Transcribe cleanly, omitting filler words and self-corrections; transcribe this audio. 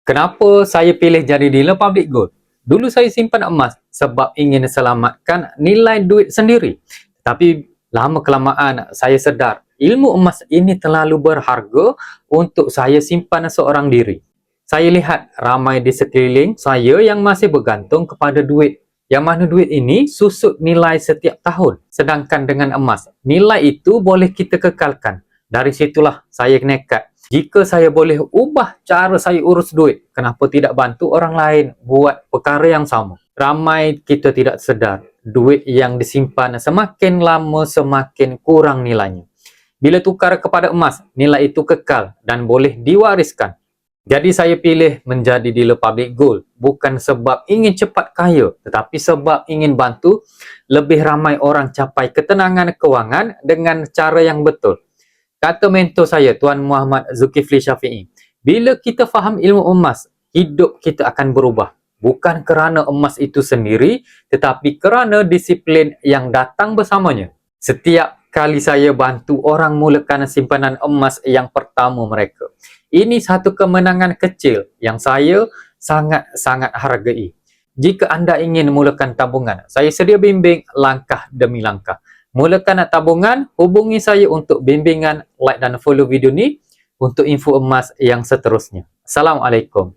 Kenapa saya pilih jadi dealer public gold? Dulu saya simpan emas sebab ingin selamatkan nilai duit sendiri. Tapi lama kelamaan saya sedar ilmu emas ini terlalu berharga untuk saya simpan seorang diri. Saya lihat ramai di sekeliling saya yang masih bergantung kepada duit. Yang mana duit ini susut nilai setiap tahun. Sedangkan dengan emas, nilai itu boleh kita kekalkan. Dari situlah saya nekat. Jika saya boleh ubah cara saya urus duit, kenapa tidak bantu orang lain buat perkara yang sama? Ramai kita tidak sedar, duit yang disimpan semakin lama semakin kurang nilainya. Bila tukar kepada emas, nilai itu kekal dan boleh diwariskan. Jadi saya pilih menjadi dealer public gold, bukan sebab ingin cepat kaya, tetapi sebab ingin bantu lebih ramai orang capai ketenangan kewangan dengan cara yang betul. Kata mentor saya, Tuan Muhammad Zulkifli Syafi'i, bila kita faham ilmu emas, hidup kita akan berubah. Bukan kerana emas itu sendiri, tetapi kerana disiplin yang datang bersamanya. Setiap kali saya bantu orang mulakan simpanan emas yang pertama mereka, ini satu kemenangan kecil yang saya sangat-sangat hargai. Jika anda ingin mulakan tabungan, saya sedia bimbing langkah demi langkah. Mulakan tabungan, hubungi saya untuk bimbingan, like dan follow video ni untuk info emas yang seterusnya. Assalamualaikum.